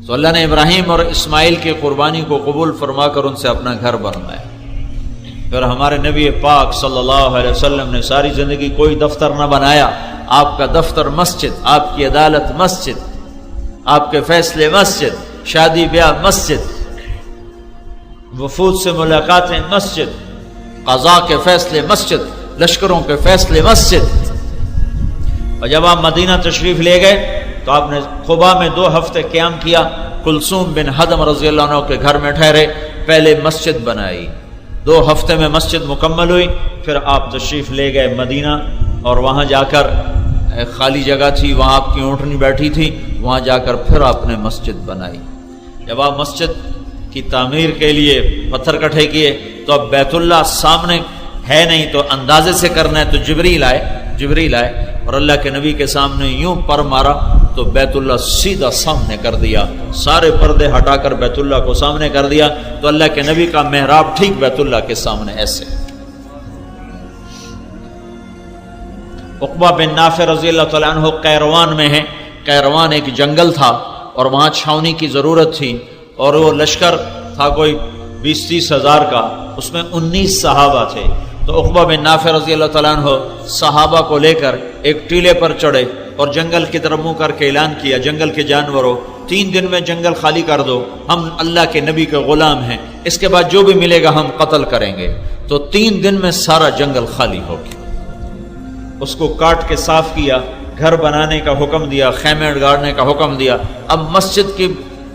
تو اللہ نے ابراہیم اور اسماعیل کی قربانی کو قبول فرما کر ان سے اپنا گھر بنوایا۔ پھر ہمارے نبی پاک صلی اللہ علیہ وسلم نے ساری زندگی کوئی دفتر نہ بنایا، آپ کا دفتر مسجد، آپ کی عدالت مسجد، آپ کے فیصلے مسجد، شادی بیاہ مسجد، وفود سے ملاقاتیں مسجد، قضاء کے فیصلے مسجد، لشکروں کے فیصلے مسجد۔ اور جب آپ مدینہ تشریف لے گئے تو آپ نے قباء میں 2 ہفتے قیام کیا، کلثوم بن حدم رضی اللہ عنہ کے گھر میں ٹھہرے، پہلے مسجد بنائی، 2 ہفتے میں مسجد مکمل ہوئی، پھر آپ تشریف لے گئے مدینہ، اور وہاں جا کر خالی جگہ تھی، وہاں آپ کی اونٹنی بیٹھی تھی، وہاں جا کر پھر آپ نے مسجد بنائی۔ جب آپ مسجد کی تعمیر کے لیے پتھر کٹھے کیے تو اب بیت اللہ سامنے ہے نہیں، تو اندازے سے کرنا ہے، تو جبریل آئے اور اللہ کے نبی کے سامنے یوں پر مارا تو بیت اللہ سیدھا سامنے کر دیا، سارے پردے ہٹا کر بیت اللہ کو سامنے کر دیا، تو اللہ کے نبی کا محراب ٹھیک بیت اللہ کے سامنے ایسے۔ عقبہ بن نافع رضی اللہ تعالیٰ عنہ قیروان میں ہے، قیروان ایک جنگل تھا اور وہاں چھاؤنی کی ضرورت تھی، اور وہ لشکر تھا کوئی 20-30 ہزار کا، اس میں 19 صحابہ تھے۔ تو عقبہ بن نافع رضی اللہ تعالیٰ عنہ صحابہ کو لے کر ایک ٹیلے پر چڑھے اور جنگل کی طرف منہ کر کے اعلان کیا، جنگل کے جانوروں 3 دن میں جنگل خالی کر دو، ہم اللہ کے نبی کے غلام ہیں، اس کے بعد جو بھی ملے گا ہم قتل کریں گے۔ تو 3 دن میں سارا جنگل خالی ہو گیا، اس کو کاٹ کے صاف کیا، گھر بنانے کا حکم دیا، خیمے گاڑنے کا حکم دیا۔ اب مسجد کی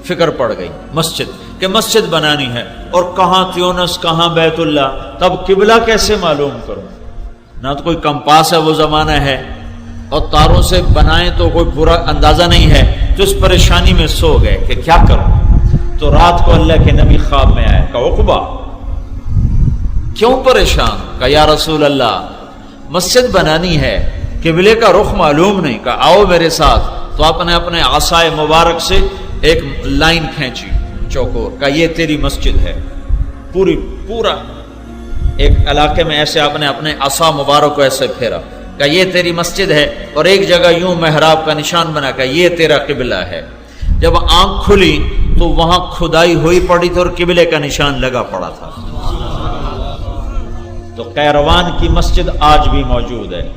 فکر پڑ گئی، مسجد کہ مسجد بنانی ہے، اور کہاں تیونس کہاں بیت اللہ، تب قبلہ کیسے معلوم کروں؟ نہ تو کوئی کمپاس ہے وہ زمانہ ہے، اور تاروں سے بنائیں تو کوئی پورا اندازہ نہیں ہے، تو اس پریشانی میں سو گئے کہ کیا کروں۔ تو رات کو اللہ کے نبی خواب میں آئے، کہا عقبہ کیوں پریشان؟ کہا یا رسول اللہ مسجد بنانی ہے، قبلے کا رخ معلوم نہیں۔ کہا آؤ میرے ساتھ۔ تو آپ نے اپنے عصائے مبارک سے ایک لائن کھینچی چوکور، کہا یہ تیری مسجد ہے، پورا ایک علاقے میں ایسے آپ نے اپنے عصا مبارک کو ایسے پھیرا، کہا یہ تیری مسجد ہے، اور ایک جگہ یوں محراب کا نشان بنا، کہا یہ تیرا قبلہ ہے۔ جب آنکھ کھلی تو وہاں کھدائی ہوئی پڑی تھی اور قبلے کا نشان لگا پڑا تھا۔ تو قیروان کی مسجد آج بھی موجود ہے،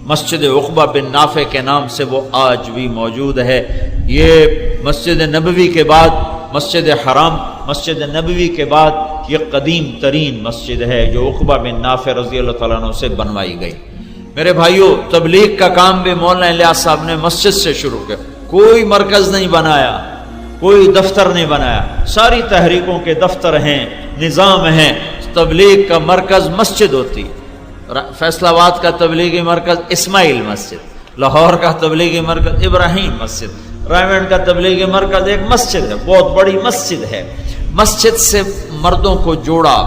مسجد عقبہ بن نافع کے نام سے وہ آج بھی موجود ہے۔ یہ مسجد نبوی کے بعد، مسجد حرام مسجد نبوی کے بعد یہ قدیم ترین مسجد ہے جو عقبہ بن نافع رضی اللہ تعالیٰ عنہ سے بنوائی گئی۔ میرے بھائیوں، تبلیغ کا کام بھی مولانا الیاس صاحب نے مسجد سے شروع کیا، کوئی مرکز نہیں بنایا، کوئی دفتر نہیں بنایا، ساری تحریکوں کے دفتر ہیں، نظام ہیں، تبلیغ کا مرکز مسجد ہوتی۔ فیصل آباد کا تبلیغی مرکز اسماعیل مسجد، لاہور کا تبلیغی مرکز ابراہیم مسجد، رائمنڈ کا تبلیغی مرکز ایک مسجد ہے، بہت بڑی مسجد ہے۔ مسجد سے مردوں کو جوڑا،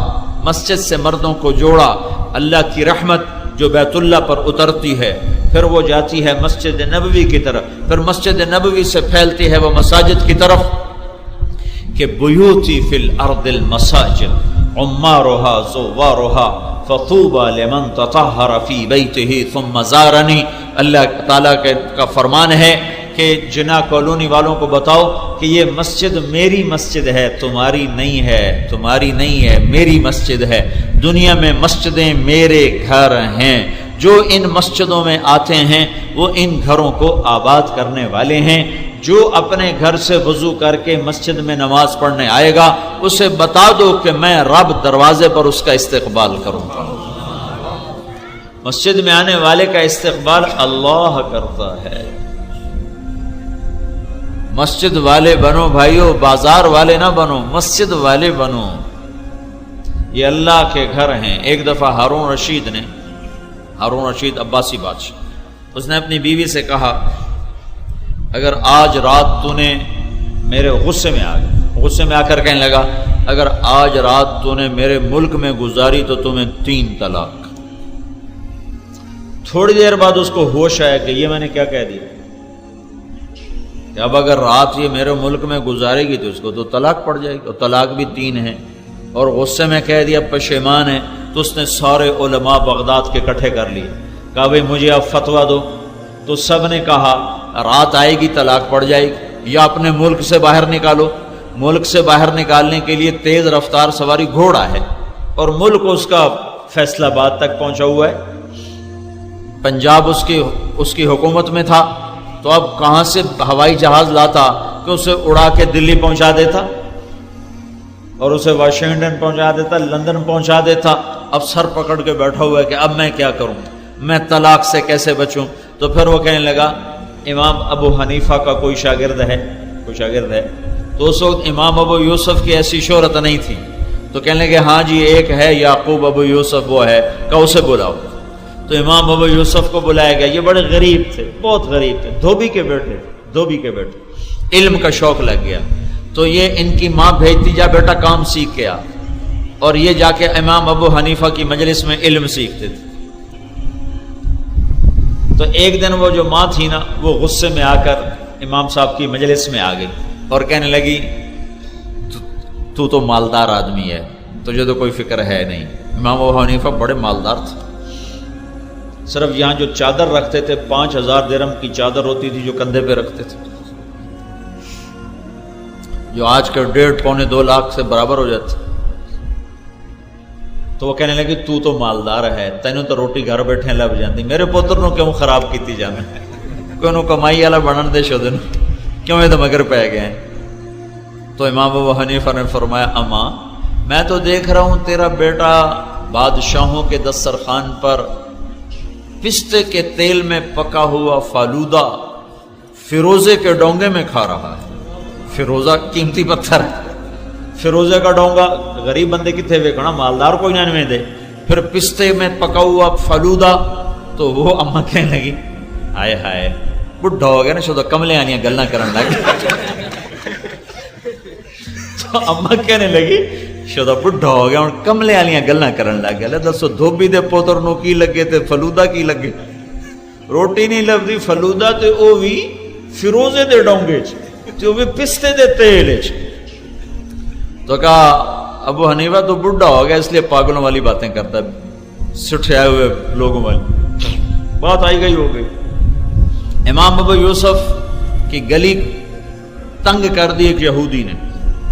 مسجد سے مردوں کو جوڑا، اللہ کی رحمت جو بیت اللہ پر اترتی ہے، پھر وہ جاتی ہے مسجد نبوی کی طرف، پھر مسجد نبوی سے پھیلتی ہے وہ مساجد کی طرف کہ بیوتی فی الارض المساجد عمارها زوارها فطوبى لمن تطہر فی بیتہ ثم زارنی۔ اللہ تعالیٰ کا فرمان ہے کہ جنا کالونی والوں کو بتاؤ کہ یہ مسجد میری مسجد ہے، تمہاری نہیں ہے، تمہاری نہیں ہے، میری مسجد ہے۔ دنیا میں مسجدیں میرے گھر ہیں، جو ان مسجدوں میں آتے ہیں وہ ان گھروں کو آباد کرنے والے ہیں۔ جو اپنے گھر سے وضو کر کے مسجد میں نماز پڑھنے آئے گا اسے بتا دو کہ میں رب دروازے پر اس کا استقبال کروں گا۔ مسجد میں آنے والے کا استقبال اللہ کرتا ہے۔ مسجد والے بنو بھائیو، بازار والے نہ بنو، مسجد والے بنو۔ یہ اللہ کے گھر ہیں۔ ایک دفعہ ہارون رشید عباسی بادشاہ، اس نے اپنی بیوی سے کہا اگر آج رات تو نے میرے غصے میں آ کر کہنے لگا اگر آج رات تو نے میرے ملک میں گزاری تو تمہیں 3 طلاق۔ تھوڑی دیر بعد اس کو ہوش آیا کہ یہ میں نے کیا کہہ دیا، کہ اب اگر رات یہ میرے ملک میں گزارے گی تو اس کو تو طلاق پڑ جائے گی، اور طلاق بھی 3 ہیں، اور غصے میں کہہ دیا، پشیمان ہے۔ تو اس نے سارے علماء بغداد کے اکٹھے کر لیے، کہا بھئی مجھے اب فتویٰ دو۔ تو سب نے کہا رات آئے گی طلاق پڑ جائے گی، یا اپنے ملک سے باہر نکالو. ملک سے باہر نکالنے کے لیے تیز رفتار سواری گھوڑا ہے، اور ملک اس کا فیصل آباد تک پہنچا ہوا ہے. پنجاب اس کی حکومت میں تھا، تو اب کہاں سے ہوائی جہاز لاتا کہ اسے اڑا کے دلی پہنچا دیتا، اور اسے واشنگٹن پہنچا دیتا، لندن پہنچا دیتا. اب سر پکڑ کے بیٹھا ہوا ہے کہ اب میں کیا کروں، میں طلاق سے کیسے بچوں. تو پھر وہ کہنے لگا امام ابو حنیفہ کا کوئی شاگرد ہے، تو اس وقت امام ابو یوسف کی ایسی شہرت نہیں تھی، تو کہنے لگے ہاں جی ایک ہے یعقوب ابو یوسف، وہ ہے، کہ اسے بلاؤ. تو امام ابو یوسف کو بلایا گیا. یہ بڑے غریب تھے، بہت غریب تھے، دھوبی کے بیٹے. علم کا شوق لگ گیا، تو یہ ان کی ماں بھیجتی جا بیٹا کام سیکھ کے آ، اور یہ جا کے امام ابو حنیفہ کی مجلس میں علم سیکھتے تھے. تو ایک دن وہ جو ماں تھی نا، وہ غصے میں آ کر امام صاحب کی مجلس میں آ گئی اور کہنے لگی تو مالدار آدمی ہے، تجھے تو کوئی فکر ہے نہیں. امام ابو حنیفہ بڑے مالدار تھے، صرف یہاں جو چادر رکھتے تھے 5000 درہم کی چادر ہوتی تھی جو کندھے پہ رکھتے تھے، جو آج کے 1.5-2 لاکھ سے برابر ہو جاتے. تو وہ کہنے لگے تو مالدار ہے، تینوں تو روٹی گھر بیٹھے لب جاتی، میرے پتر نو کیوں خراب کیتی جانا، کوئی نو کمائی والا بنن دے شو دن کیوں یہ تو مگر پہ گئے ہیں. تو امام ابو حنیفہ نے فرمایا اماں میں تو دیکھ رہا ہوں تیرا بیٹا بادشاہوں کے دسترخوان پر پستے کے تیل میں پکا ہوا فالودہ فیروزے کے ڈونگے میں کھا رہا ہے. فیروزہ قیمتی پتھر ہے، فیروزے کا ڈونگا غریب بندے کتنے ویکھنا، مالدار کوئی نہ میں دے. پھر پستے میں پکا ہوا فالودہ. تو وہ اماں کہنے لگی ہائے ہائے بڈھا ہو گیا نا، شو کملے آنیاں گلاں کرن لگ. تو اماں کہنے لگی شو بڈھا ہو گیا ہوں کملے والیاں گلاں کرن لگ گیا. دسو دھوبی دے پوتر نو کی لگے تے فالودہ کی لگے، روٹی نہیں لبدی، فالودہ تے او بھی فیروزے دے ڈونگے چ، تے او بھی پستے دے تیل چ. تو کہا ابو حنیفہ تو بڈھا ہو گیا اس لیے پاگلوں والی باتیں کرتا ہے، سٹھے آئے ہوئے لوگوں والی بات آئی گئی ہو گئی. امام ابو یوسف کی گلی تنگ کر دی ایک یہودی نے،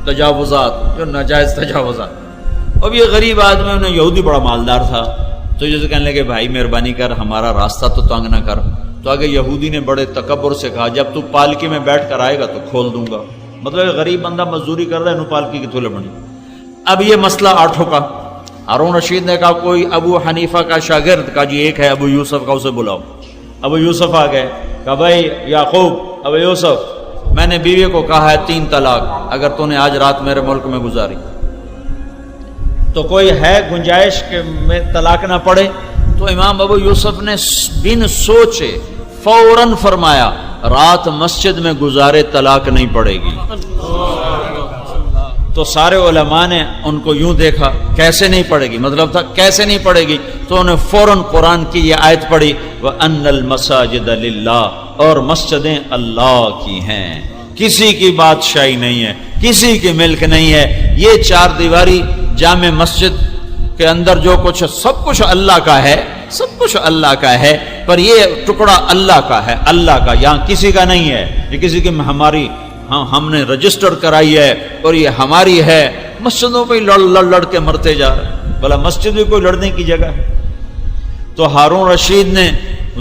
تجاوزات، جو ناجائز تجاوزات. اب یہ غریب آدمی، انہیں یہودی بڑا مالدار تھا، تو جیسے کہنے لگے بھائی مہربانی کر ہمارا راستہ تو تنگ نہ کر. تو آگے یہودی نے بڑے تکبر سے کہا جب تو پالکی میں بیٹھ کر آئے گا تو کھول دوں گا. مطلب غریب بندہ مزدوری کر رہا ہے، انہوں پالکی کی تھولے بنی. اب یہ مسئلہ آٹھوں کا. ہارون رشید نے کہا کوئی ابو حنیفہ کا شاگرد، کہا جی ایک ہے ابو یوسف کا، اسے بلاؤ. ابو یوسف آ گئے، کہا بھائی یعقوب، ابو یوسف میں نے بیوی کو کہا ہے 3 طلاق اگر تو نے آج رات میرے ملک میں گزاری، تو کوئی ہے گنجائش کہ میں طلاق نہ پڑے؟ تو امام ابو یوسف نے بن سوچے فوراً فرمایا رات مسجد میں گزارے طلاق نہیں پڑے گی. تو سارے علماء نے ان کو یوں دیکھا کیسے نہیں پڑے گی، مطلب تھا کیسے نہیں پڑے گی. تو انہیں فوراً قرآن کی یہ آیت پڑھی وَأَنَّ الْمَسَاجِدَ لِلَّهِ، اور مسجدیں اللہ کی ہیں، کسی کی بادشاہی نہیں ہے، کسی کی ملک نہیں ہے. یہ 4 دیواری جامع مسجد کے اندر جو کچھ سب کچھ اللہ کا ہے، سب کچھ اللہ کا ہے، پر یہ ٹکڑا اللہ کا ہے، اللہ کا، یہاں کسی کا نہیں ہے. یہ کسی کی ہماری، ہاں ہم نے رجسٹر کرائی ہے اور یہ ہماری ہے. مسجدوں پہ لڑ کے مرتے جا رہے ہیں، بھلا مسجد بھی کوئی لڑنے کی جگہ ہے. تو ہارون رشید نے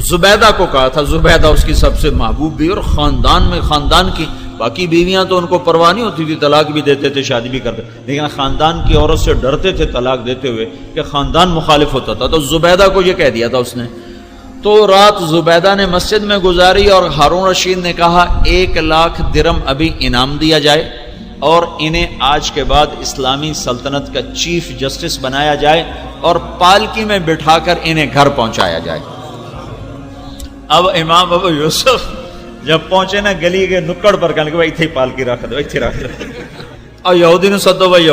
زبیدہ کو کہا تھا، زبیدہ اس کی سب سے محبوب بھی، اور خاندان کی باقی بیویاں تو ان کو پرواہ نہیں ہوتی تھی، طلاق بھی دیتے تھے، شادی بھی کرتے، لیکن خاندان کی عورت سے ڈرتے تھے طلاق دیتے ہوئے کہ خاندان مخالف ہوتا تھا. تو زبیدہ کو یہ کہہ دیا تھا اس نے. تو رات زبیدہ نے مسجد میں گزاری اور ہارون رشید نے کہا 1 لاکھ درہم ابھی انعام دیا جائے اور انہیں آج کے بعد اسلامی سلطنت کا چیف جسٹس بنایا جائے اور پالکی میں بٹھا کر انہیں گھر پہنچایا جائے. اب امام ابو یوسف جب پہنچے نا گلی کے نکڑ پر، کہنے کہ بھائی اتھے پالکی رکھ دو، اتھے رکھ دو. اور یہودی نے سدو بھائی،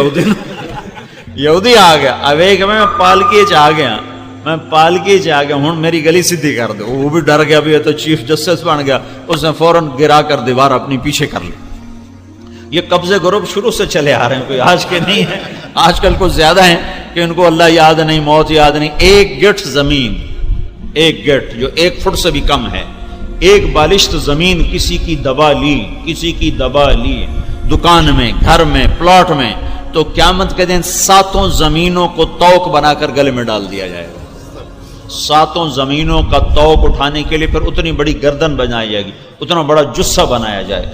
یہودی آ گیا. اب ایک میں پالکی چ آ گیا، میں پالکی چ آ گیا، ہوں میری گلی سیدھی کر دو. وہ بھی ڈر گیا بھی تو چیف جسٹس بن گیا، اس نے فوراً گرا کر دیوار اپنی پیچھے کر لی. یہ قبضے گروپ شروع سے چلے آ رہے ہیں، کوئی آج کے نہیں ہے. آج کل کچھ زیادہ ہیں کہ ان کو اللہ یاد نہیں، موت یاد نہیں. 1 گٹھ زمین، 1 گٹھ جو 1 فٹ سے بھی کم ہے، ایک بالشت زمین کسی کی دبا لی دکان میں، گھر میں، پلاٹ میں، تو قیامت کے دن 7 زمینوں کو توق بنا کر گلے میں ڈال دیا جائے گا۔ 7 زمینوں کا توق اٹھانے کے لیے پھر اتنی بڑی گردن بنائی جائے گی، اتنا بڑا جثہ بنایا جائے گا۔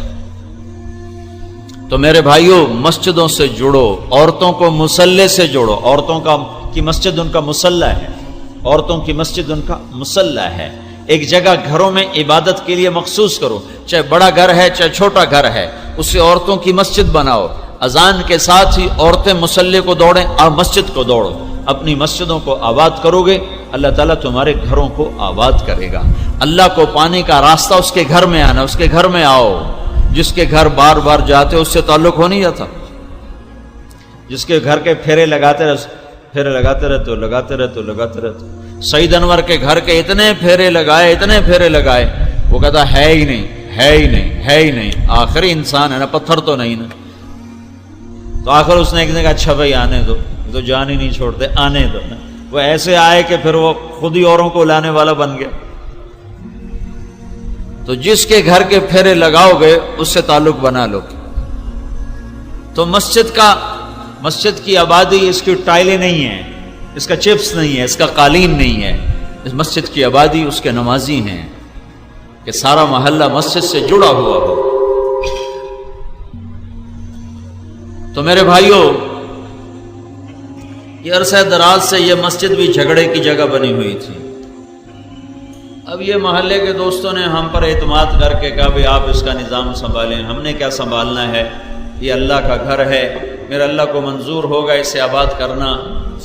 تو میرے بھائیوں، مسجدوں سے جڑو، عورتوں کو مصلے سے جوڑو۔ عورتوں کی مسجد ان کا مصلی ہے، عورتوں کی مسجد ان کا مصلی ہے۔ ایک جگہ گھروں میں عبادت کے لیے مخصوص کرو، چاہے بڑا گھر ہے چاہے چھوٹا گھر ہے، اسے عورتوں کی مسجد بناؤ۔ اذان کے ساتھ ہی عورتیں مصلی کو دوڑیں اور مسجد کو دوڑو۔ اپنی مسجدوں کو آباد کرو گے، اللہ تعالیٰ تمہارے گھروں کو آباد کرے گا۔ اللہ کو پانے کا راستہ اس کے گھر میں آنا، اس کے گھر میں آؤ۔ جس کے گھر بار بار جاتے اس سے تعلق ہو نہیں جاتا، جس کے گھر کے پھیرے لگاتے رہتے۔ سعید انور کے گھر کے اتنے پھیرے لگائے، وہ کہتا ہے ہی نہیں، آخری انسان ہے نا، پتھر تو نہیں نا۔ تو آخر اس نے ایک نے کہا اچھا بھائی آنے دو، تو جان ہی نہیں چھوڑتے، آنے دو نا۔ وہ ایسے آئے کہ پھر وہ خود ہی اوروں کو لانے والا بن گیا۔ تو جس کے گھر کے پھیرے لگاؤ گے اس سے تعلق بنا لو۔ تو مسجد کی آبادی، اس کی ٹائلیں نہیں ہیں، اس کا چپس نہیں ہے، اس کا قالین نہیں ہے، اس مسجد کی آبادی اس کے نمازی ہیں، کہ سارا محلہ مسجد سے جڑا ہوا ہو۔ تو میرے بھائیوں، یہ عرصہ دراز سے یہ مسجد بھی جھگڑے کی جگہ بنی ہوئی تھی۔ اب یہ محلے کے دوستوں نے ہم پر اعتماد کر کے کہا بھئی آپ اس کا نظام سنبھالیں، ہم نے کیا سنبھالنا ہے، یہ اللہ کا گھر ہے، میرا اللہ کو منظور ہوگا اسے آباد کرنا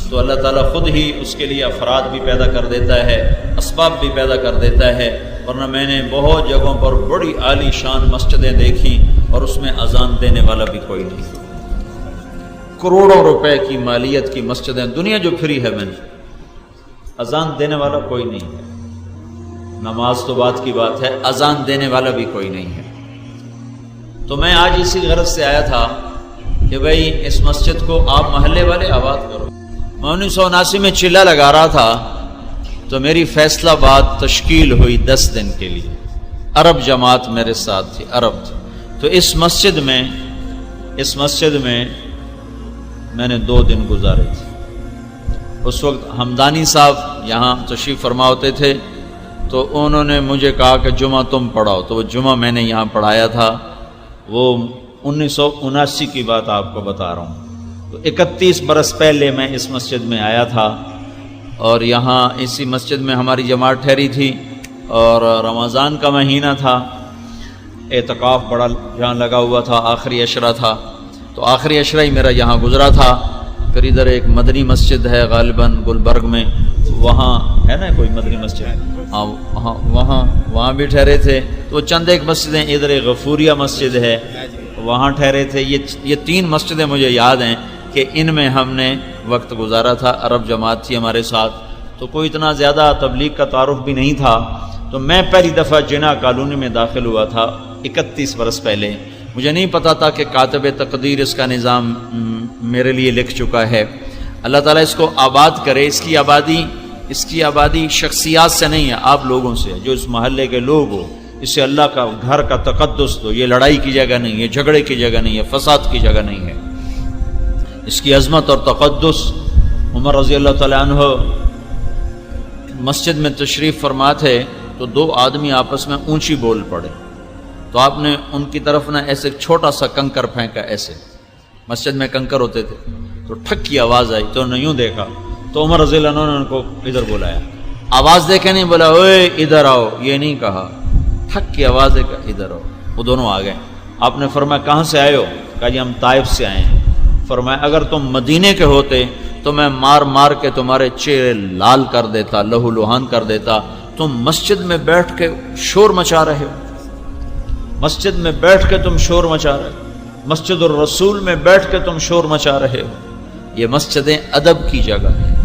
تو اللہ تعالیٰ خود ہی اس کے لیے افراد بھی پیدا کر دیتا ہے، اسباب بھی پیدا کر دیتا ہے۔ ورنہ میں نے بہت جگہوں پر بڑی عالی شان مسجدیں دیکھی اور اس میں اذان دینے والا بھی کوئی نہیں۔ کروڑوں روپے کی مالیت کی مسجدیں دنیا جو پھری ہے میں نے، اذان دینے والا کوئی نہیں ہے۔ نماز تو بات کی بات ہے، اذان دینے والا بھی کوئی نہیں ہے۔ تو میں آج اسی غرض سے آیا تھا کہ بھئی اس مسجد کو آپ محلے والے آباد کرو۔ میں 1979 میں چلہ لگا رہا تھا تو میری فیصلہ بات تشکیل ہوئی 10 دن کے لیے، عرب جماعت میرے ساتھ تھی، عرب تھی۔ تو اس مسجد میں میں نے 2 دن گزارے تھے۔ اس وقت حمدانی صاحب یہاں تشریف فرما ہوتے تھے، تو انہوں نے مجھے کہا کہ جمعہ تم پڑھاؤ، تو وہ جمعہ میں نے یہاں پڑھایا تھا۔ وہ 1979 کی بات آپ کو بتا رہا ہوں۔ تو 31 برس پہلے میں اس مسجد میں آیا تھا، اور یہاں اسی مسجد میں ہماری جماعت ٹھہری تھی، اور رمضان کا مہینہ تھا، اعتکاف بڑا جہاں لگا ہوا تھا، آخری عشرہ تھا، تو آخری عشرہ ہی میرا یہاں گزرا تھا۔ پھر ادھر ایک مدنی مسجد ہے غالباً گلبرگ میں، وہاں ہے نا کوئی مدنی مسجد، ہاں وہاں بھی ٹھہرے تھے۔ تو چند ایک مسجدیں، ادھر ایک غفوریہ مسجد ہے، وہاں ٹھہرے تھے۔ یہ 3 مسجدیں مجھے یاد ہیں کہ ان میں ہم نے وقت گزارا تھا۔ عرب جماعت تھی ہمارے ساتھ، تو کوئی اتنا زیادہ تبلیغ کا تعارف بھی نہیں تھا۔ تو میں پہلی دفعہ جناح کالونی میں داخل ہوا تھا 31 برس پہلے۔ مجھے نہیں پتا تھا کہ کاتب تقدیر اس کا نظام میرے لیے لکھ چکا ہے۔ اللہ تعالیٰ اس کو آباد کرے۔ اس کی آبادی شخصیات سے نہیں ہے، آپ لوگوں سے ہے، جو اس محلے کے لوگ ہو۔ اسے اللہ کا گھر کا تقدس دو۔ یہ لڑائی کی جگہ نہیں ہے، جھگڑے کی جگہ نہیں ہے، فساد کی جگہ نہیں ہے۔ اس کی عظمت اور تقدس۔ عمر رضی اللہ تعالیٰ عنہ مسجد میں تشریف فرما تھے، تو 2 آدمی آپس میں اونچی بول پڑے، تو آپ نے ان کی طرف نہ ایسے چھوٹا سا کنکر پھینکا، ایسے مسجد میں کنکر ہوتے تھے، تو ٹھک کی آواز آئی، تو انہوں نے یوں دیکھا، تو عمر رضی اللہ عنہ نے ان کو ادھر بلایا۔ آواز دیکھے نہیں، بولا اوے ادھر آؤ، یہ نہیں کہا، ٹھک کی آواز ہے کہ ادھر آؤ۔ وہ دونوں آ گئے۔ آپ نے فرمایا کہاں سے آئے ہو؟ کہا جی ہم طائف سے آئے ہیں۔ فرمایا اگر تم مدینے کے ہوتے تو میں مار مار کے تمہارے چہرے لال کر دیتا، لہو لہان کر دیتا۔ تم مسجد میں بیٹھ کے شور مچا رہے ہو، مسجد میں بیٹھ کے تم شور مچا رہے ہو، مسجد الرسول میں بیٹھ کے تم شور مچا رہے ہو۔ یہ مسجدیں ادب کی جگہ ہیں،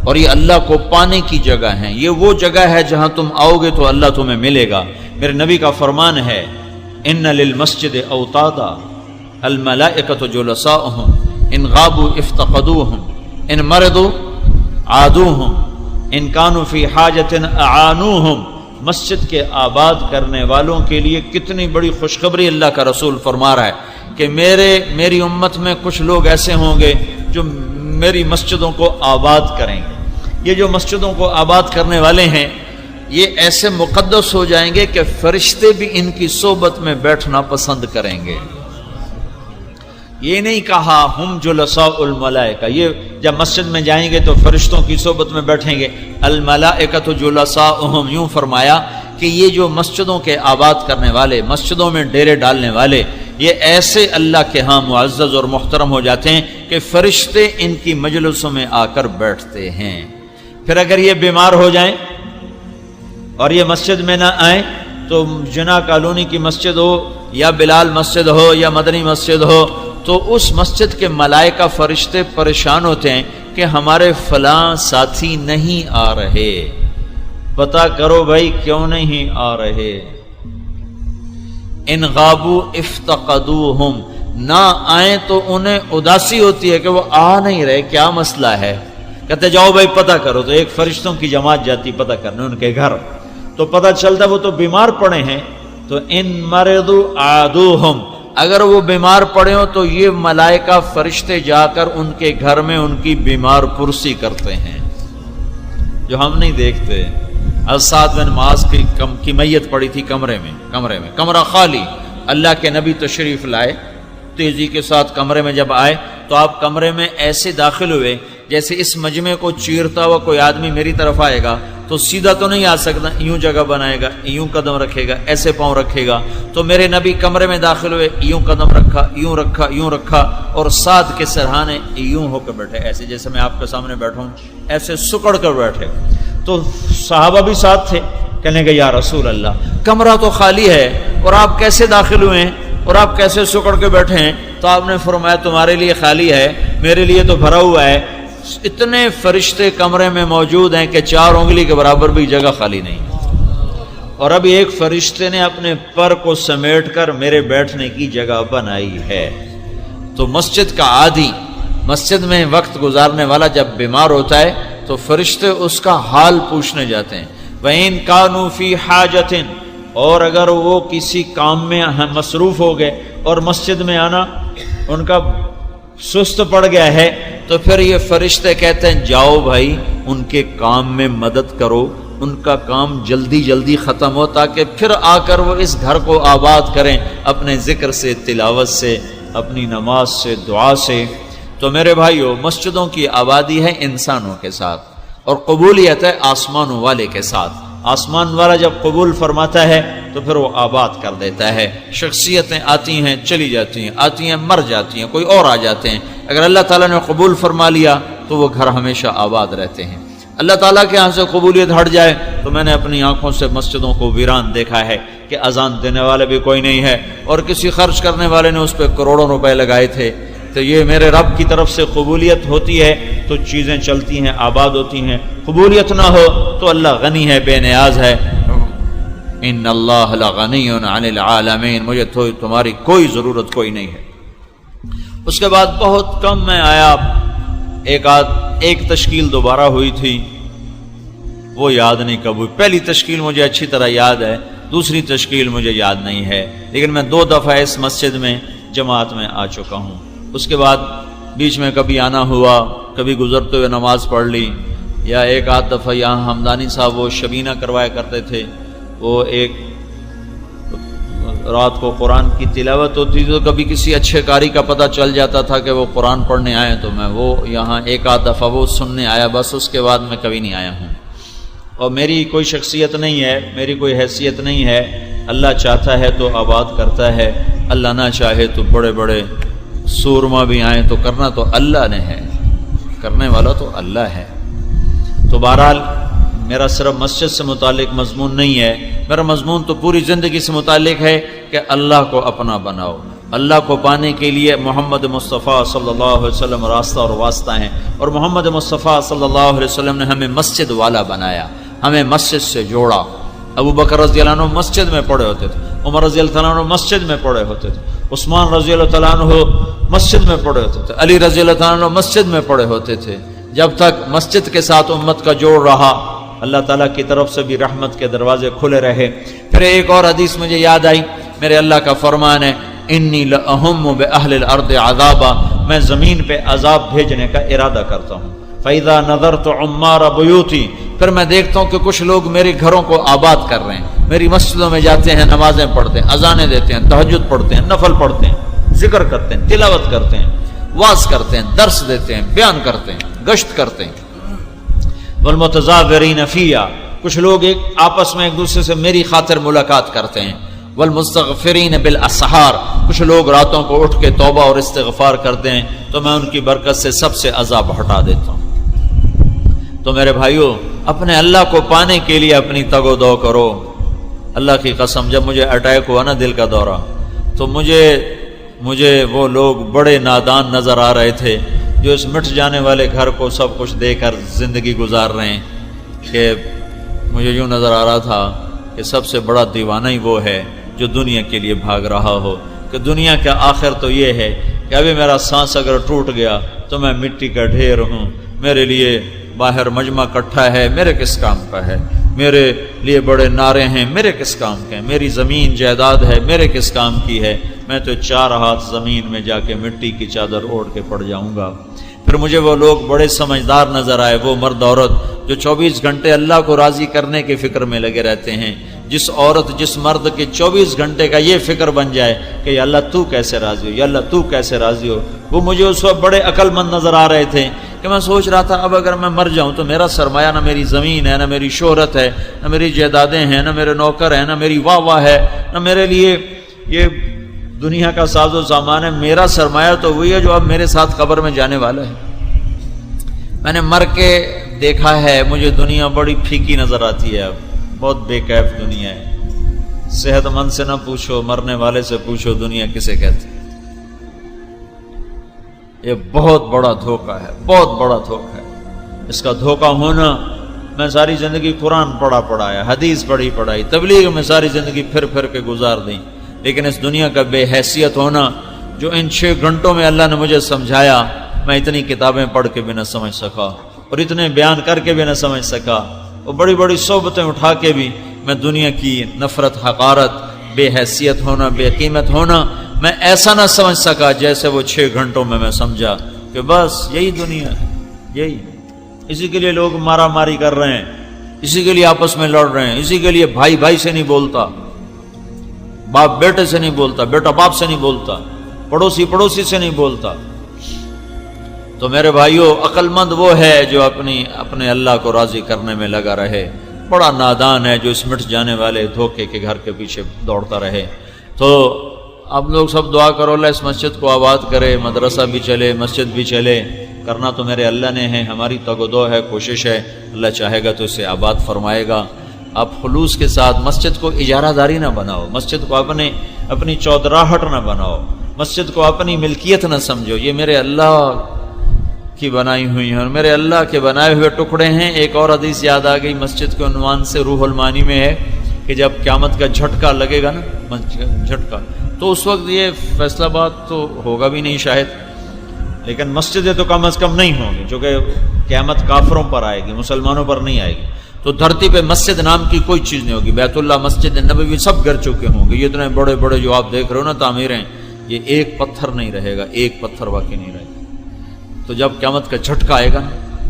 اور یہ اللہ کو پانے کی جگہ ہیں۔ یہ وہ جگہ ہے جہاں تم آؤ گے تو اللہ تمہیں ملے گا۔ میرے نبی کا فرمان ہے، ان للمسجد اوتادا الملائکۃ جلساؤہم ان غابوا افتقدوہم ان مرضوا عادوہم ان کانوا فی حاجۃ اعانوہم مسجد کے آباد کرنے والوں کے لیے کتنی بڑی خوشخبری اللہ کا رسول فرما رہا ہے کہ میری امت میں کچھ لوگ ایسے ہوں گے جو میری مسجدوں کو آباد کریں گے۔ یہ جو مسجدوں کو آباد کرنے والے ہیں یہ ایسے مقدس ہو جائیں گے کہ فرشتے بھی ان کی صحبت میں بیٹھنا پسند کریں گے۔ یہ نہیں کہا ہم جلساء الملائکہ، یہ جب مسجد میں جائیں گے تو فرشتوں کی صحبت میں بیٹھیں گے، الملائکۃ جلساؤہم، یوں فرمایا کہ یہ جو مسجدوں کے آباد کرنے والے، مسجدوں میں ڈیرے ڈالنے والے، یہ ایسے اللہ کے ہاں معزز اور محترم ہو جاتے ہیں کہ فرشتے ان کی مجلسوں میں آ کر بیٹھتے ہیں۔ پھر اگر یہ بیمار ہو جائیں اور یہ مسجد میں نہ آئیں تو جناح کالونی کی مسجد ہو یا بلال مسجد ہو یا مدنی مسجد ہو تو اس مسجد کے ملائکہ فرشتے پریشان ہوتے ہیں کہ ہمارے فلاں ساتھی نہیں آ رہے، پتہ کرو بھائی کیوں نہیں آ رہے۔ ان غابوا افتقدوہم، نہ آئیں تو انہیں اداسی ہوتی ہے کہ وہ آ نہیں رہے، کیا مسئلہ ہے؟ کہتے جاؤ بھائی پتہ کرو، تو ایک فرشتوں کی جماعت جاتی پتہ کرنے ان کے گھر، تو پتہ چلتا وہ تو بیمار پڑے ہیں، تو ان مرضوا عادوہم، اگر وہ بیمار پڑے ہوں تو یہ ملائکہ فرشتے جا کر ان کے گھر میں ان کی بیمار پرسی کرتے ہیں، جو ہم نہیں دیکھتے۔ سعد بن معاذ کی میت پڑی تھی کمرے میں، کمرہ خالی، اللہ کے نبی تشریف لائے، تیزی کے ساتھ کمرے میں جب آئے تو آپ کمرے میں ایسے داخل ہوئے جیسے اس مجمع کو چیرتا ہوا کوئی آدمی میری طرف آئے گا تو سیدھا تو نہیں آ سکتا، یوں جگہ بنائے گا، یوں قدم رکھے گا، ایسے پاؤں رکھے گا۔ تو میرے نبی کمرے میں داخل ہوئے، یوں قدم رکھا، یوں رکھا، یوں رکھا، اور سعد کے سرہانے یوں ہو کر بیٹھے، ایسے جیسے میں آپ کے سامنے بیٹھا ہوں، ایسے سکڑ کر بیٹھے۔ تو صحابہ بھی ساتھ تھے، کہنے کہ یا رسول اللہ کمرہ تو خالی ہے اور آپ کیسے داخل ہوئے ہیں اور آپ کیسے سکڑ کے بیٹھے ہیں؟ تو آپ نے فرمایا تمہارے لیے خالی ہے، میرے لیے تو بھرا ہوا ہے۔ اتنے فرشتے کمرے میں موجود ہیں کہ 4 انگلی کے برابر بھی جگہ خالی نہیں، اور ابھی ایک فرشتے نے اپنے پر کو سمیٹ کر میرے بیٹھنے کی جگہ بنائی ہے۔ تو مسجد کا عادی، مسجد میں وقت گزارنے والا جب بیمار ہوتا ہے تو فرشتے اس کا حال پوچھنے جاتے ہیں۔ وَإِن كَانُوا فِي حَاجَةٍ، اور اگر وہ کسی کام میں مصروف ہو گئے اور مسجد میں آنا ان کا سست پڑ گیا ہے تو پھر یہ فرشتے کہتے ہیں جاؤ بھائی ان کے کام میں مدد کرو، ان کا کام جلدی جلدی ختم ہو تاکہ پھر آ کر وہ اس گھر کو آباد کریں اپنے ذکر سے، تلاوت سے، اپنی نماز سے، دعا سے۔ تو میرے بھائیو، مسجدوں کی آبادی ہے انسانوں کے ساتھ اور قبولیت ہے آسمانوں والے کے ساتھ۔ آسمان والا جب قبول فرماتا ہے تو پھر وہ آباد کر دیتا ہے۔ شخصیتیں آتی ہیں چلی جاتی ہیں، آتی ہیں مر جاتی ہیں، کوئی اور آ جاتے ہیں۔ اگر اللہ تعالیٰ نے قبول فرما لیا تو وہ گھر ہمیشہ آباد رہتے ہیں۔ اللہ تعالیٰ کے ہاں سے قبولیت ہٹ جائے تو میں نے اپنی آنکھوں سے مسجدوں کو ویران دیکھا ہے کہ اذان دینے والے بھی کوئی نہیں ہے اور کسی خرچ کرنے والے نے اس پہ کروڑوں روپے لگائے تھے۔ تو یہ میرے رب کی طرف سے قبولیت ہوتی ہے تو چیزیں چلتی ہیں، آباد ہوتی ہیں۔ قبولیت نہ ہو تو اللہ غنی ہے، بے نیاز ہے۔ ان اللہ لغنی عن العالمین، مجھے تمہاری کوئی ضرورت کوئی نہیں ہے۔ اس کے بعد بہت کم میں آیا، ایک تشکیل دوبارہ ہوئی تھی، وہ یاد نہیں کب ہوئی۔ پہلی تشکیل مجھے اچھی طرح یاد ہے، دوسری تشکیل مجھے یاد نہیں ہے، لیکن میں 2 دفعہ اس مسجد میں جماعت میں آ چکا ہوں۔ اس کے بعد بیچ میں کبھی آنا ہوا، کبھی گزرتے ہوئے نماز پڑھ لی، یا ایک آدھ دفعہ یہاں ہمدانی صاحب وہ شبینہ کروایا کرتے تھے، وہ ایک رات کو قرآن کی تلاوت ہوتی تو کبھی کسی اچھے قاری کا پتہ چل جاتا تھا کہ وہ قرآن پڑھنے آئے تو میں وہ یہاں ایک آدھ دفعہ وہ سننے آیا، بس اس کے بعد میں کبھی نہیں آیا ہوں۔ اور میری کوئی شخصیت نہیں ہے، میری کوئی حیثیت نہیں ہے، اللہ چاہتا ہے تو آباد کرتا ہے، اللہ نہ چاہے تو بڑے بڑے سورما بھی آئیں تو کرنا تو اللہ نے ہے، کرنے والا تو اللہ ہے۔ تو بہرحال میرا صرف مسجد سے متعلق مضمون نہیں ہے، میرا مضمون تو پوری زندگی سے متعلق ہے کہ اللہ کو اپنا بناؤ۔ اللہ کو پانے کے لیے محمد مصطفیٰ صلی اللہ علیہ وسلم راستہ اور واسطہ ہیں، اور محمد مصطفیٰ صلی اللہ علیہ وسلم نے ہمیں مسجد والا بنایا، ہمیں مسجد سے جوڑا۔ ابو بکر رضی اللہ عنہ مسجد میں پڑھے ہوتے تھے، عمر رضی اللہ عنہ مسجد میں پڑھے ہوتے تھے، عثمان رضی اللہ عنہ مسجد میں پڑھے ہوتے تھے، علی رضی اللہ عنہ مسجد میں پڑھے ہوتے تھے۔ جب تک مسجد کے ساتھ امت کا جوڑ رہا، اللہ تعالیٰ کی طرف سے بھی رحمت کے دروازے کھلے رہے۔ پھر ایک اور حدیث مجھے یاد آئی، میرے اللہ کا فرمان ہے انی لأہم بأہل الارض عذابا، میں زمین پہ عذاب بھیجنے کا ارادہ کرتا ہوں۔ فإذا نظرت عمار بیوتی، پھر میں دیکھتا ہوں کہ کچھ لوگ میرے گھروں کو آباد کر رہے ہیں، میری مسجدوں میں جاتے ہیں، نمازیں پڑھتے ہیں، اذانیں دیتے ہیں، تہجد پڑھتے ہیں، نفل پڑھتے ہیں، ذکر کرتے ہیں، تلاوت کرتے ہیں، واعظ کرتے ہیں، درس دیتے ہیں، بیان کرتے ہیں، گشت کرتے ہیں۔ والمتظاہرین فیہا، کچھ لوگ آپس میں ایک دوسرے سے میری خاطر ملاقات کرتے ہیں۔ والمستغفرین بالاسحار، کچھ لوگ راتوں کو اٹھ کے توبہ اور استغفار کرتے ہیں، تو میں ان کی برکت سے سب سے عذاب ہٹا دیتا ہوں۔ تو میرے بھائیو، اپنے اللہ کو پانے کے لیے اپنی تگ و دو کرو۔ اللہ کی قسم، جب مجھے اٹیک ہوا نا، دل کا دورہ، تو مجھے وہ لوگ بڑے نادان نظر آ رہے تھے جو اس مٹ جانے والے گھر کو سب کچھ دے کر زندگی گزار رہے ہیں، کہ مجھے یوں نظر آ رہا تھا کہ سب سے بڑا دیوانہ ہی وہ ہے جو دنیا کے لیے بھاگ رہا ہو، کہ دنیا کا آخر تو یہ ہے کہ ابھی میرا سانس اگر ٹوٹ گیا تو میں مٹی کا ڈھیر ہوں، میرے لیے باہر مجمع کٹھا ہے، میرے کس کام کا ہے، میرے لیے بڑے نعرے ہیں، میرے کس کام کے ہیں، میری زمین جائیداد ہے، میرے کس کام کی ہے، میں تو 4 ہاتھ زمین میں جا کے مٹی کی چادر اوڑھ کے پڑ جاؤں گا۔ پھر مجھے وہ لوگ بڑے سمجھدار نظر آئے، وہ مرد عورت جو 24 گھنٹے اللہ کو راضی کرنے کی فکر میں لگے رہتے ہیں۔ جس عورت جس مرد کے 24 گھنٹے کا یہ فکر بن جائے کہ یا اللہ تو کیسے راضی ہو، یا اللہ تو کیسے راضی ہو، وہ مجھے اس وقت بڑے عقل مند نظر آ رہے تھے کہ میں سوچ رہا تھا اب اگر میں مر جاؤں تو میرا سرمایہ نہ میری زمین ہے، نہ میری شہرت ہے، نہ میری جائیدادیں ہیں، نہ میرے نوکر ہیں، نہ میری واہ ہے، نہ میرے لیے یہ دنیا کا ساز و سامان ہے۔ میرا سرمایہ تو وہی ہے جو اب میرے ساتھ قبر میں جانے والا ہے۔ میں نے مر کے دیکھا ہے، مجھے دنیا بڑی پھیکی نظر آتی ہے، اب بہت بے کیف دنیا ہے۔ صحت مند سے نہ پوچھو، مرنے والے سے پوچھو دنیا کسے کہتے۔ یہ بہت بڑا دھوکہ ہے، بہت بڑا دھوکہ ہے۔ اس کا دھوکہ ہونا، میں ساری زندگی قرآن پڑھا ہے، حدیث پڑھائی، تبلیغ میں ساری زندگی پھر کے گزار دی، لیکن اس دنیا کا بے حیثیت ہونا جو ان 6 گھنٹوں میں اللہ نے مجھے سمجھایا، میں اتنی کتابیں پڑھ کے بھی نہ سمجھ سکا، اور اتنے بیان کر کے بھی نہ سمجھ سکا، اور بڑی بڑی صحبتیں اٹھا کے بھی میں دنیا کی نفرت، حقارت، بے حیثیت ہونا، بے قیمت ہونا میں ایسا نہ سمجھ سکا جیسے وہ 6 گھنٹوں میں سمجھا کہ بس یہی دنیا ہے، یہی اسی کے لیے لوگ مارا ماری کر رہے ہیں، اسی کے لیے آپس میں لڑ رہے ہیں، اسی کے لیے بھائی بھائی سے نہیں بولتا، باپ بیٹے سے نہیں بولتا، بیٹا باپ سے نہیں بولتا، پڑوسی سے نہیں بولتا۔ تو میرے بھائیو، عقل مند وہ ہے جو اپنے اللہ کو راضی کرنے میں لگا رہے، بڑا نادان ہے جو اس مٹ جانے والے دھوکے کے گھر کے پیچھے دوڑتا رہے۔ تو آپ لوگ سب دعا کرو اللہ اس مسجد کو آباد کرے، مدرسہ بھی چلے، مسجد بھی چلے، کرنا تو میرے اللہ نے ہے، ہماری تگ و دو ہے، کوشش ہے، اللہ چاہے گا تو اسے آباد فرمائے گا۔ آپ خلوص کے ساتھ مسجد کو اجارہ داری نہ بناؤ، مسجد کو اپنی چودراہٹ نہ بناؤ، مسجد کو اپنی ملکیت نہ سمجھو، یہ میرے اللہ کی بنائی ہوئی ہیں اور میرے اللہ کے بنائے ہوئے ٹکڑے ہیں۔ ایک اور حدیث یاد آ گئی مسجد کے عنوان سے، روح المعانی میں ہے کہ جب قیامت کا جھٹکا لگے گا نا، جھٹکا، تو اس وقت یہ فیصلہ بات تو ہوگا بھی نہیں شاید، لیکن مسجدیں تو کم از کم نہیں ہوں گی، چونکہ قیامت کافروں پر آئے گی، مسلمانوں پر نہیں آئے گی۔ تو دھرتی پہ مسجد نام کی کوئی چیز نہیں ہوگی، بیت اللہ، مسجد نبوی سب گر چکے ہوں گے۔ یہ اتنے بڑے بڑے جو آپ دیکھ رہے ہو نا تعمیریں، یہ ایک پتھر نہیں رہے گا، ایک پتھر واقعی نہیں رہے گا۔ تو جب قیامت کا جھٹکا آئے گا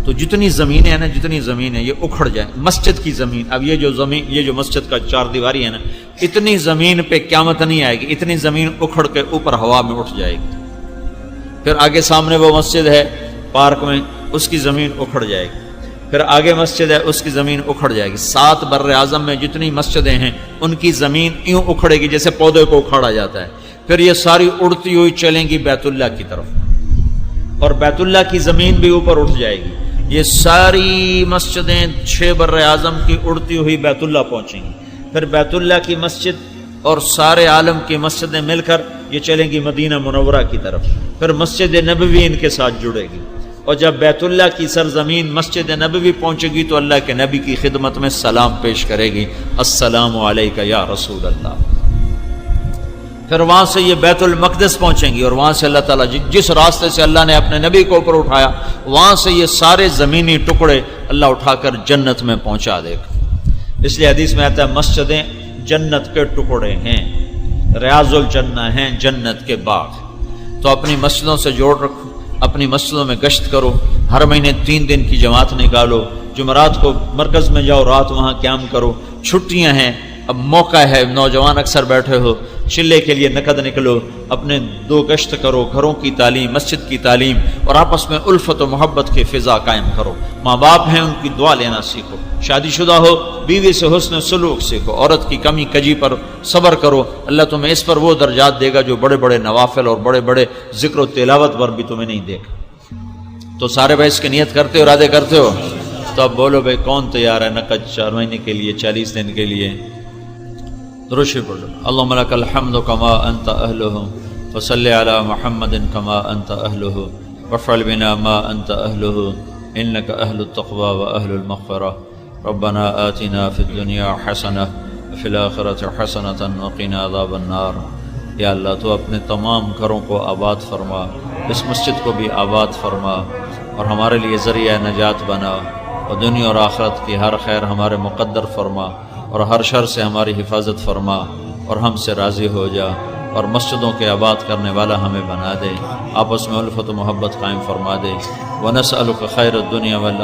تو جتنی زمینیں ہیں نا، جتنی زمین ہے یہ اکھڑ جائیں، مسجد کی زمین، اب یہ جو مسجد کا 4 دیواری ہے نا، اتنی زمین پہ قیامت نہیں آئے گی، اتنی زمین اکھڑ کے اوپر ہوا میں اٹھ جائے گی۔ پھر آگے سامنے وہ مسجد ہے پارک میں، اس کی زمین اکھڑ جائے گی، پھر آگے مسجد ہے، اس کی زمین اکھڑ جائے گی۔ 7 بر اعظم میں جتنی مسجدیں ہیں ان کی زمین یوں اکھڑے گی جیسے پودے کو اکھاڑا جاتا ہے، پھر یہ ساری اڑتی ہوئی چلیں گی بیت اللہ کی طرف، اور بیت اللہ کی زمین بھی اوپر اٹھ جائے گی۔ یہ ساری مسجدیں 6 بر اعظم کی اڑتی ہوئی بیت اللہ پہنچیں گی، پھر بیت اللہ کی مسجد اور سارے عالم کی مسجدیں مل کر یہ چلیں گی مدینہ منورہ کی طرف، پھر مسجد نبوی ان کے ساتھ جڑے گی، اور جب بیت اللہ کی سرزمین مسجد نبوی پہنچے گی تو اللہ کے نبی کی خدمت میں سلام پیش کرے گی، السلام علیکہ یا رسول اللہ۔ پھر وہاں سے یہ بیت المقدس پہنچیں گی، اور وہاں سے اللہ تعالیٰ جس راستے سے اللہ نے اپنے نبی کو اوپر اٹھایا وہاں سے یہ سارے زمینی ٹکڑے اللہ اٹھا کر جنت میں پہنچا دے گا۔ اس لیے حدیث میں آتا ہے مسجدیں جنت کے ٹکڑے ہیں، ریاض الجنہ ہیں، جنت کے باغ۔ تو اپنی مسجدوں سے جوڑ رکھو، اپنی مسجدوں میں گشت کرو، ہر مہینے 3 دن کی جماعت نکالو، جمعرات کو مرکز میں جاؤ، رات وہاں قیام کرو۔ چھٹیاں ہیں، اب موقع ہے، نوجوان اکثر بیٹھے ہو، چلے کے لیے نقد نکلو، اپنے 2 گشت کرو، گھروں کی تعلیم، مسجد کی تعلیم، اور آپس میں الفت و محبت کی فضا قائم کرو۔ ماں باپ ہیں ان کی دعا لینا سیکھو، شادی شدہ ہو بیوی سے حسن سلوک سیکھو، عورت کی کمی کجی پر صبر کرو، اللہ تمہیں اس پر وہ درجات دے گا جو بڑے بڑے نوافل اور بڑے بڑے ذکر و تلاوت پر بھی تمہیں نہیں دے گا۔ تو سارے بھائی اس کی نیت کرتے ہو، ارادے کرتے ہو؟ تو اب بولو بھائی کون تیار ہے نقد 4 مہینے کے لیے، 40 دن کے لیے؟ درود شریف پڑھو۔ اللہم لک الحمد کما انت اہلہ وصلی علی محمد کما انت اہلہ وافعل بنا ما انت اہلہ انک اہل التقوی و اہل المغفرہ ربنا آتنا فی الدنیا حسنہ وفی الآخرۃ حسنۃ وقنا عذاب النار۔ یا اللہ تو اپنے تمام گھروں کو آباد فرما، اس مسجد کو بھی آباد فرما، اور ہمارے لیے ذریعہ نجات بنا، اور دنیا اور آخرت کی ہر خیر ہمارے مقدر فرما، اور ہر شر سے ہماری حفاظت فرما، اور ہم سے راضی ہو جا، اور مسجدوں کے آباد کرنے والا ہمیں بنا دے، آپس میں الفت و محبت قائم فرما دے۔ وَنَسْأَلُكَ خَيْرَ الدُّنْيَا وَالْآخِرَةِ